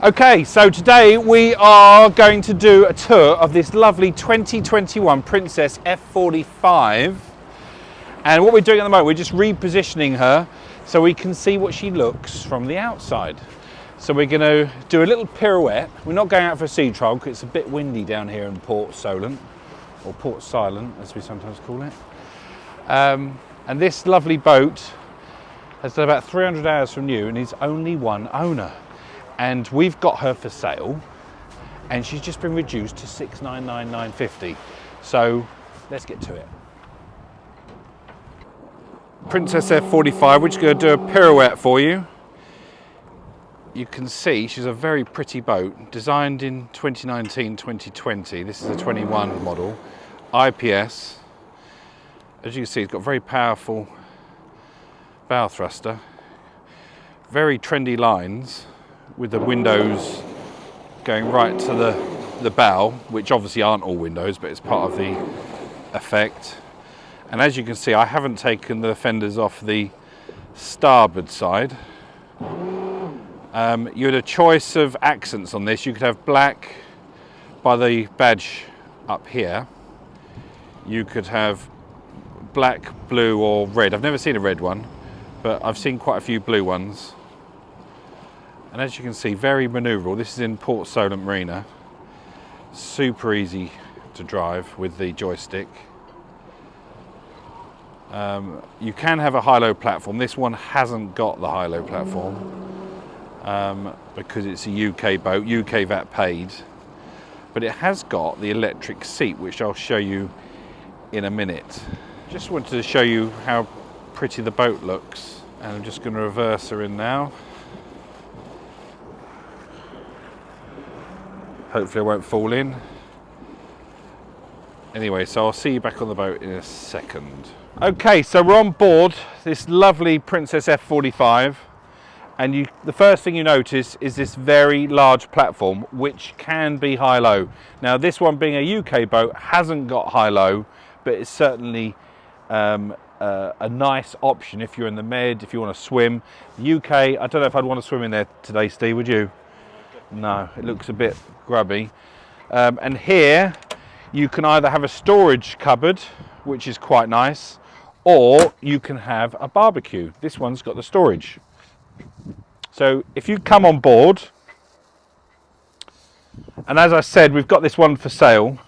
Okay, so today we are going to do a tour of this lovely 2021 Princess F45. And what we're doing at the moment, we're just repositioning her so we can see what she looks from the outside. So we're going to do a little pirouette. We're not going out for a sea trial because it's a bit windy down here in Port Solent, or Port Silent as we sometimes call it. And this lovely boat has done about 300 hours from new and is only one owner. And we've got her for sale and she's just been reduced to $699,950. So let's get to it. Princess F45, we're just going to do a pirouette for you. You can see she's a very pretty boat, designed in 2019-2020. This is a 21 model, IPS. As you can see, it's got very powerful bow thruster, very trendy lines, with the windows going right to the bow, which obviously aren't all windows, but it's part of the effect. And as you can see, I haven't taken the fenders off the starboard side. You had a choice of accents on this. You could have black by the badge up here. You could have black, blue or red. I've never seen a red one, but I've seen quite a few blue ones. And as you can see, very manoeuvrable. This is in Port Solent Marina. Super easy to drive with the joystick. You can have a high-low platform. This one hasn't got the high-low platform because it's a UK boat, UK VAT paid. But it has got the electric seat, which I'll show you in a minute. Just wanted to show you how pretty the boat looks. And I'm just going to reverse her in now. Hopefully I won't fall in. Anyway, so I'll see you back on the boat in a second. Okay, so we're on board this lovely Princess F45, and the first thing you notice is this very large platform, which can be high-low. Now, this one being a UK boat hasn't got high-low, but it's certainly a nice option if you're in the Med, if you want to swim. The UK, I don't know if I'd want to swim in there today, Steve, would you? No, it looks a bit grubby. And here you can either have a storage cupboard, which is quite nice, or you can have a barbecue. This one's got the storage. So if you come on board, and as I said, we've got this one for sale,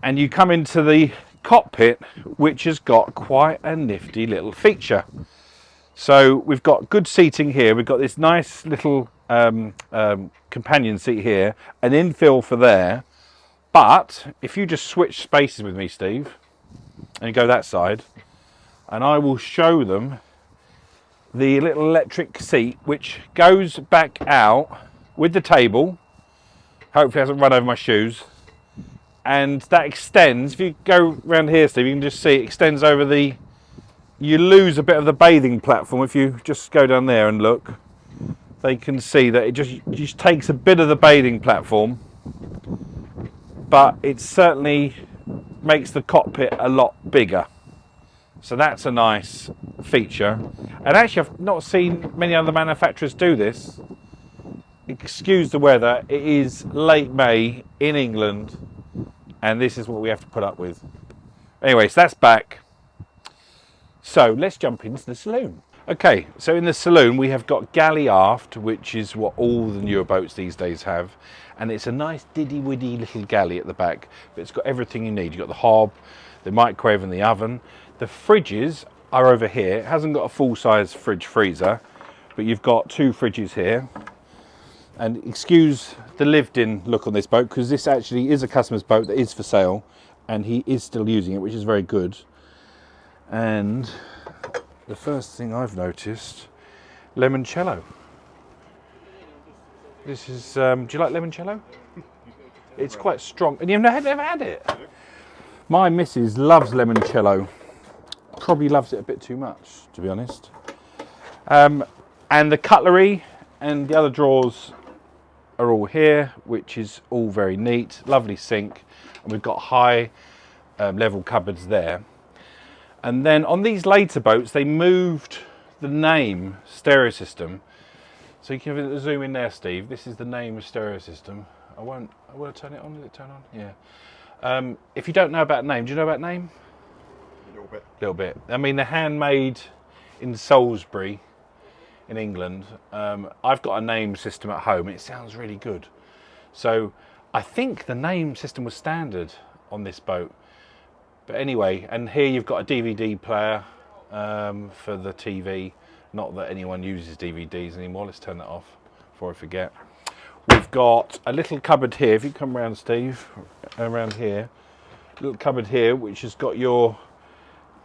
and you come into the cockpit, which has got quite a nifty little feature. So we've got good seating here. We've got this nice little companion seat here, an infill for there. But if you just switch spaces with me, Steve, and you go that side, and I will show them the little electric seat, which goes back out with the table. Hopefully it hasn't run over my shoes. And that extends. If you go around here, Steve, you can just see it extends over the... You lose a bit of the bathing platform if you just go down there and look. They can see that it just takes a bit of the bathing platform, but it certainly makes the cockpit a lot bigger. So that's a nice feature. And actually, I've not seen many other manufacturers do this. Excuse the weather, it is late May in England, and this is what we have to put up with. Anyway, so that's back. So let's jump into the saloon. Okay, so in the saloon we have got galley aft, which is what all the newer boats these days have. And it's a nice diddy-widdy little galley at the back, but it's got everything you need. You've got the hob, the microwave and the oven. The fridges are over here. It hasn't got a full-size fridge freezer, but you've got two fridges here. And excuse the lived-in look on this boat, because this actually is a customer's boat that is for sale, and he is still using it, which is very good. And the first thing I've noticed, limoncello. This is, do you like limoncello? It's quite strong. And you've never had it? My missus loves limoncello. Probably loves it a bit too much, to be honest. And the cutlery and the other drawers are all here, which is all very neat. Lovely sink. And we've got high level cupboards there. And then on these later boats, they moved the name stereo system. So you can zoom in there, Steve. This is the name stereo system. I will turn it on. Will it turn on? Yeah. If you don't know about name, do you know about name? A little bit. A little bit. I mean, they're handmade in Salisbury, in England. I've got a name system at home. It sounds really good. So I think the name system was standard on this boat. But anyway, and here you've got a DVD player for the TV. Not that anyone uses DVDs anymore. Let's turn that off before I forget. We've got a little cupboard here. If you come around, Steve, around here. Little cupboard here, which has got your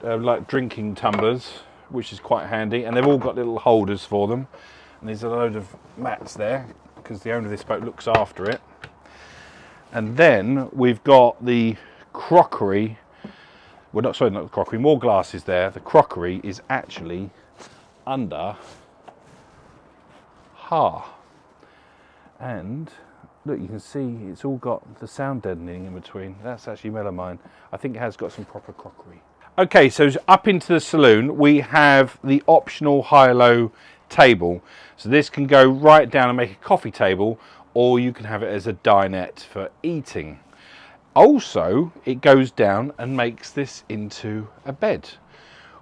like drinking tumblers, which is quite handy. And they've all got little holders for them. And there's a load of mats there, because the owner of this boat looks after it. And then we've got the crockery. Well, not the crockery, more glasses there. The crockery is actually under and look, you can see it's all got the sound deadening in between. That's actually melamine. I think it has got some proper crockery. Okay, so up into the saloon we have the optional high-low table. So this can go right down and make a coffee table, or you can have it as a dinette for eating. Also, it goes down and makes this into a bed,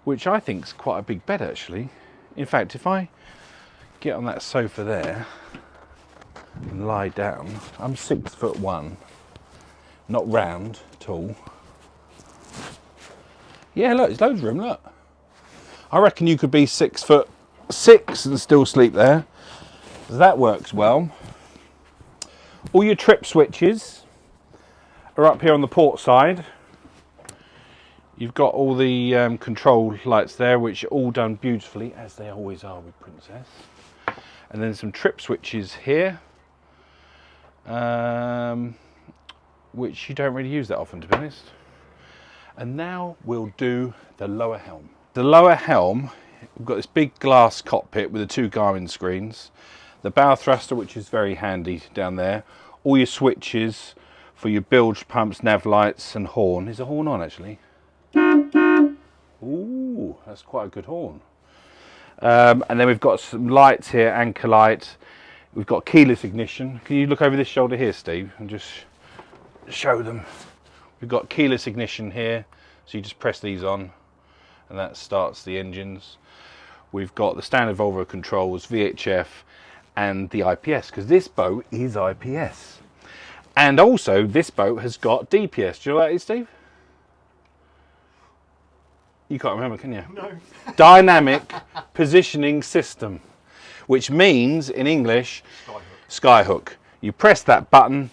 which I think is quite a big bed actually. In fact, if I get on that sofa there and lie down, I'm 6'1", not round at all. Yeah, look, there's loads of room, look. I reckon you could be 6'6" and still sleep there. So that works well. All your trip switches are up here on the port side. You've got all the control lights there, which are all done beautifully, as they always are with Princess. And then some trip switches here, which you don't really use that often, to be honest. And now we'll do the lower helm. The lower helm, we've got this big glass cockpit with the 2 Garmin screens. The bow thruster, which is very handy down there. All your switches for your bilge pumps, nav lights and horn. Is the horn on actually? Ooh, that's quite a good horn. And then we've got some lights here, anchor light. We've got keyless ignition. Can you look over this shoulder here, Steve, and just show them? We've got keyless ignition here, so you just press these on and that starts the engines. We've got the standard Volvo controls, VHF and the IPS, because this boat is IPS. And also this boat has got DPS. Do you know what that is, Steve? You can't remember, can you? No. Dynamic Positioning System, which means in English, skyhook. You press that button,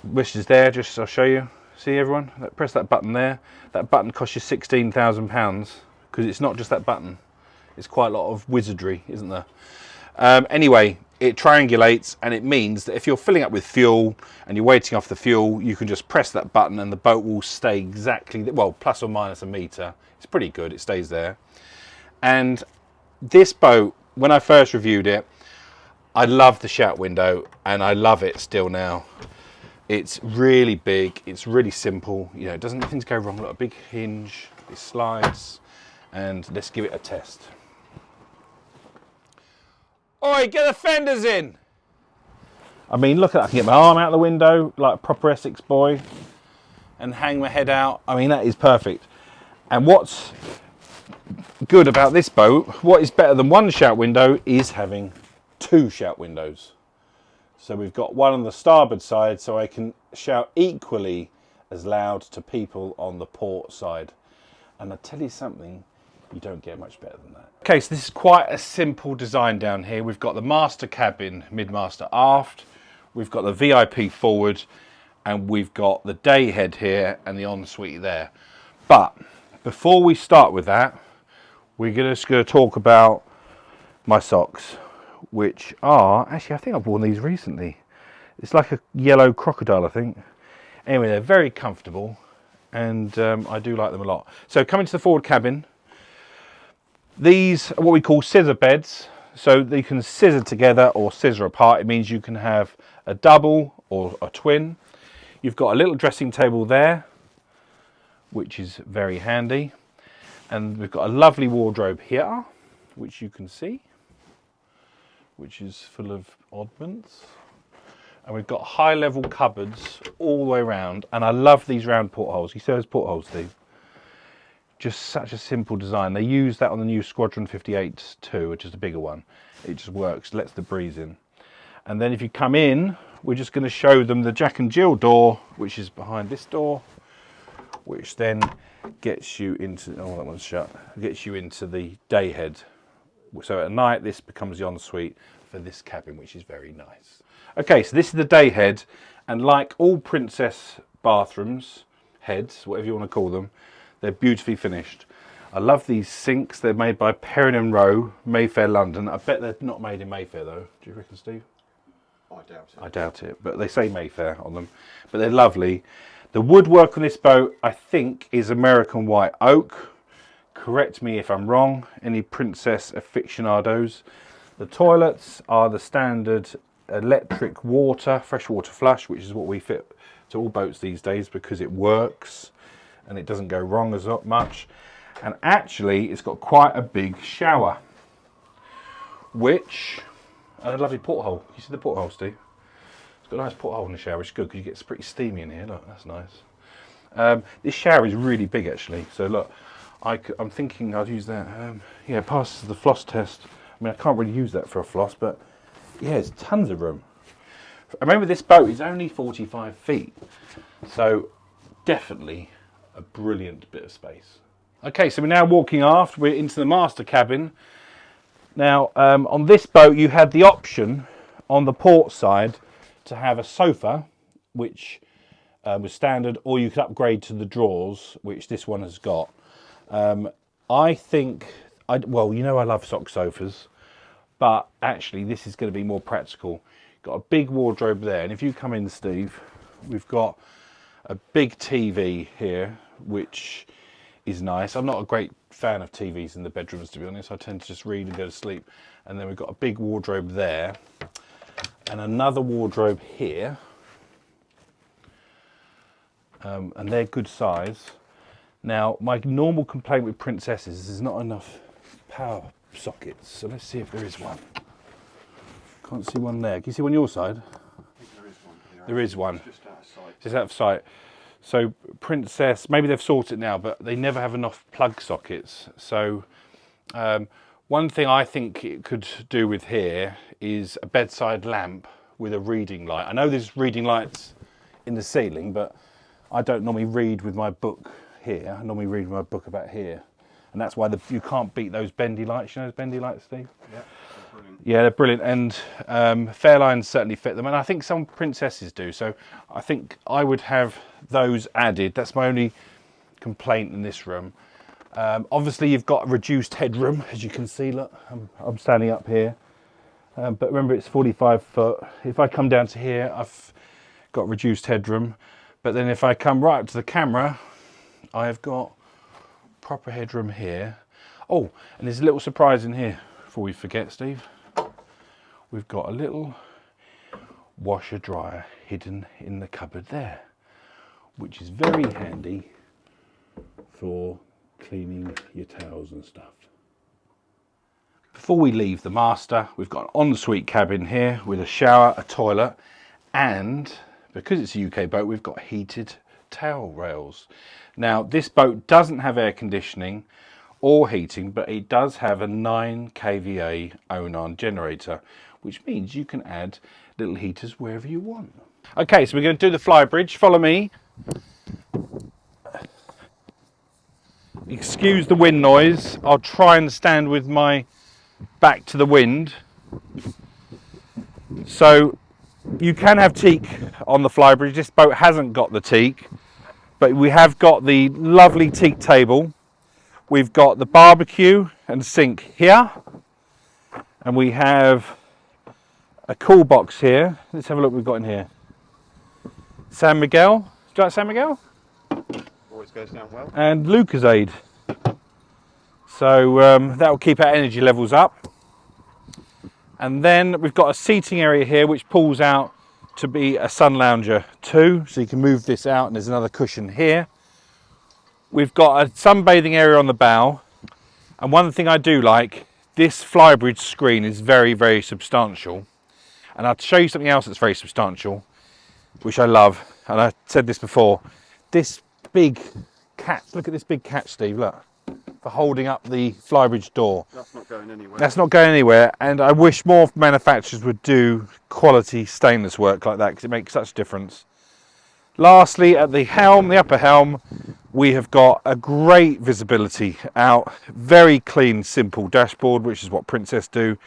which is there, just I'll show you. See everyone? Press that button there. That button costs you £16,000 because it's not just that button. It's quite a lot of wizardry, isn't there? Anyway, it triangulates, and it means that if you're filling up with fuel and you're waiting off the fuel, you can just press that button and the boat will stay exactly, well, plus or minus a metre. It's pretty good, it stays there. And this boat, when I first reviewed it, I loved the shout window, and I love it still now. It's really big, it's really simple, you know, it doesn't, nothing's go wrong. Look, a big hinge, it slides, and let's give it a test. Oi, get the fenders in! I mean, look at that, I can get my arm out the window like a proper Essex boy and hang my head out. I mean, that is perfect. And what's good about this boat, what is better than one shout window, is having 2 shout windows. So we've got one on the starboard side, so I can shout equally as loud to people on the port side. And I tell you something, you don't get much better than that. Okay, so this is quite a simple design down here. We've got the master cabin, mid-master aft. We've got the VIP forward, and we've got the day head here and the ensuite there. But before we start with that, we're just going to talk about my socks, which are, actually I think I've worn these recently. It's like a yellow crocodile, I think. Anyway, they're very comfortable, and I do like them a lot. So coming to the forward cabin, these are what we call scissor beds. So they can scissor together or scissor apart. It means you can have a double or a twin. You've got a little dressing table there, which is very handy. And we've got a lovely wardrobe here, which you can see. which is full of oddments. And we've got high level cupboards all the way around. And I love these round portholes. You see those portholes, Steve? Just such a simple design. They use that on the new Squadron 58 too, which is the bigger one. It just works, lets the breeze in. And then if you come in, we're just going to show them the Jack and Jill door, which is behind this door, which then gets you into, oh, that one's shut, gets you into the day head. So at night, this becomes the ensuite for this cabin, which is very nice. Okay, so this is the day head, and like all Princess bathrooms, heads, whatever you want to call them, they're beautifully finished. I love these sinks. They're made by Perrin & Rowe, Mayfair, London. I bet they're not made in Mayfair though. Do you reckon, Steve? I doubt it. I doubt it, but they say Mayfair on them. But they're lovely. The woodwork on this boat, I think, is American white oak. Correct me if I'm wrong, any Princess aficionados. The toilets are the standard electric water, freshwater flush, which is what we fit to all boats these days because it works and it doesn't go wrong as much. And actually, it's got quite a big shower, which, and a lovely porthole. You see the porthole, Steve? It's got a nice porthole in the shower, which is good because you get pretty steamy in here. Look, that's nice. This shower is really big, actually. So look, I'm thinking I'd use that. Yeah, it passes the floss test. I mean, I can't really use that for a floss, but yeah, there's tons of room. I remember this boat is only 45 feet, so definitely a brilliant bit of space. Okay, so we're now walking aft. We're into the master cabin. Now, on this boat, you had the option on the port side to have a sofa, which was standard, or you could upgrade to the drawers, which this one has got. I think, well, you know I love sock sofas, but actually this is going to be more practical. Got a big wardrobe there, and if you come in, Steve, we've got a big TV here, which is nice. I'm not a great fan of TVs in the bedrooms, to be honest. I tend to just read and go to sleep. And then we've got a big wardrobe there, and another wardrobe here, and they're good size. Now, my normal complaint with Princesses is there's not enough power sockets, so let's see if there is one. Can't see one there. Can you see one on your side? I think there is one here. There is one. It's just out of sight. Just out of sight. So Princess, maybe they've sorted it now, but they never have enough plug sockets. So one thing I think it could do with here is a bedside lamp with a reading light. I know there's reading lights in the ceiling, but I don't normally read with my book here. I normally read with my book about here. And that's why you can't beat those bendy lights. You know those bendy lights, Steve? Yeah, they're brilliant. Yeah, they're brilliant. And Fairlines certainly fit them. And I think some Princesses do. So I think I would have those added. That's my only complaint in this room. Obviously, you've got a reduced headroom, as you can see. Look, I'm standing up here. But remember, it's 45 foot. If I come down to here, I've got reduced headroom. But then if I come right up to the camera, I've got proper headroom here. Oh, and there's a little surprise in here before we forget, Steve. We've got a little washer dryer hidden in the cupboard there, which is very handy for cleaning your towels and stuff. Before we leave the master, we've got an ensuite cabin here with a shower, a toilet, and because it's a UK boat, we've got heated towel rails. Now, this boat doesn't have air conditioning or heating, but it does have a 9 kVA Onan generator, which means you can add little heaters wherever you want. Okay, so we're going to do the Flybridge. Follow me. Excuse the wind noise. I'll try and stand with my back to the wind. So you can have teak on the Flybridge. This boat hasn't got the teak, but we have got the lovely teak table. We've got the barbecue and sink here, and we have a cool box here. Let's have a look what we've got in here. San Miguel. Do you like San Miguel? Always goes down well. And Lucozade. So that will keep our energy levels up. And then we've got a seating area here which pulls out to be a sun lounger too, so you can move this out, and there's another cushion here. We've got a sunbathing area on the bow, and one thing I do like, this Flybridge screen is very, very substantial. And I'll show you something else that's very substantial, which I love. And I said this before. This big catch, look at this big catch, Steve, look. For holding up the Flybridge door. That's not going anywhere. That's not going anywhere. And I wish more manufacturers would do quality stainless work like that, because it makes such a difference. Lastly, at the helm, the upper helm, we have got a great visibility out. Very clean, simple dashboard, which is what Princess do.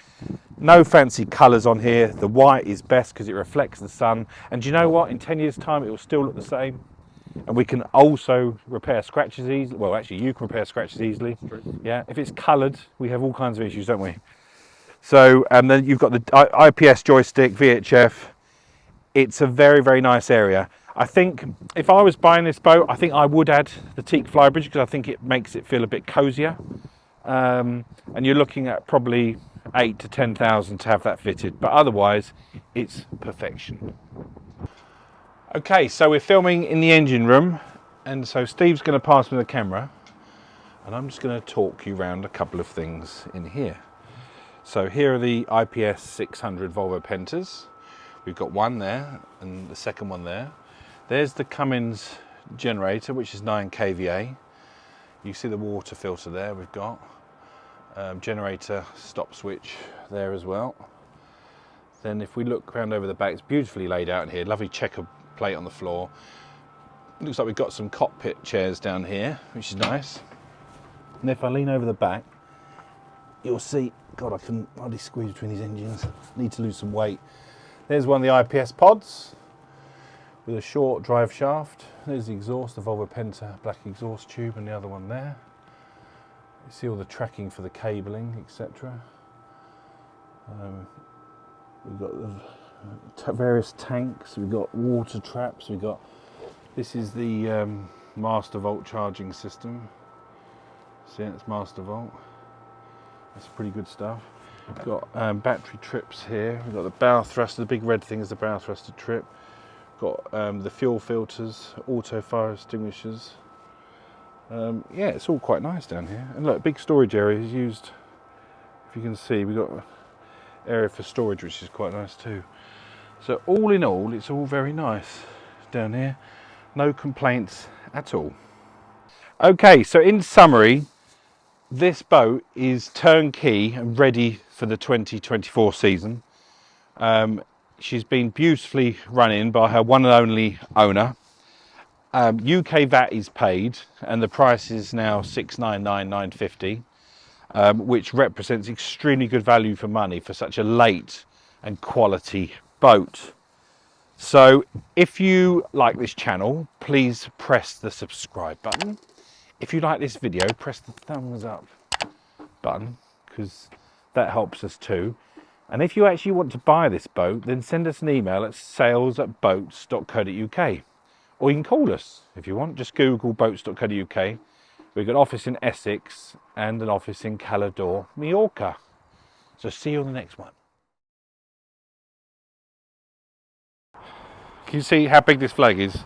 No fancy colours on here. The white is best because it reflects the sun. And do you know what? In 10 years' time, it will still look the same. And we can also repair scratches easily. Well, actually, you can repair scratches easily. Yeah, if it's coloured, we have all kinds of issues, don't we? So, and then you've got the IPS joystick, VHF. It's a very, very nice area. I think if I was buying this boat, I think I would add the teak Flybridge because I think it makes it feel a bit cozier. And you're looking at probably 8,000 to 10,000 to have that fitted, but otherwise it's perfection. Okay, so we're filming in the engine room, and so Steve's going to pass me the camera, and I'm just going to talk you around a couple of things in here. So here are the IPS 600 Volvo Pentas. We've got one there and the second one there. There's the Cummins generator, which is 9 kVA. You see the water filter there we've got. Generator stop switch there as well. Then if we look around over the back, it's beautifully laid out in here. Lovely checker plate on the floor. Looks like we've got some cockpit chairs down here, which is nice. And if I lean over the back, you'll see, God, I can hardly squeeze between these engines. Need to lose some weight. There's one of the IPS pods with a short drive shaft. There's the exhaust, the Volvo Penta black exhaust tube, and the other one there. You see all the tracking for the cabling, etc. We've got the various tanks, we've got water traps, we've got, this is the Master Volt charging system. See, it's Master Volt. That's pretty good stuff. We've got battery trips here. We've got the bow thruster, the big red thing is the bow thruster trip. Got the fuel filters, auto fire extinguishers. Yeah, it's all quite nice down here. And look, big storage area is used. If you can see, we've got an area for storage, which is quite nice too. So all in all, it's all very nice down here. No complaints at all. Okay, so in summary, this boat is turnkey and ready for the 2024 season. She's been beautifully run in by her one and only owner. UK VAT is paid, and the price is now $699,950, which represents extremely good value for money for such a late and quality boat. So if you like this channel, please press the subscribe button. If you like this video, press the thumbs up button, because that helps us too. And if you actually want to buy this boat, then send us an email at sales@boats.co.uk. Or you can call us if you want. Just Google boats.co.uk. We've got an office in Essex and an office in Calador, Mallorca. So see you on the next one. Can you see how big this flag is?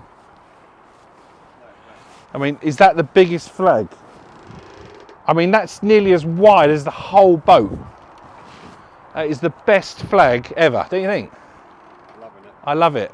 I mean, is that the biggest flag? I mean, that's nearly as wide as the whole boat. That is the best flag ever, don't you think? Loving it. I love it.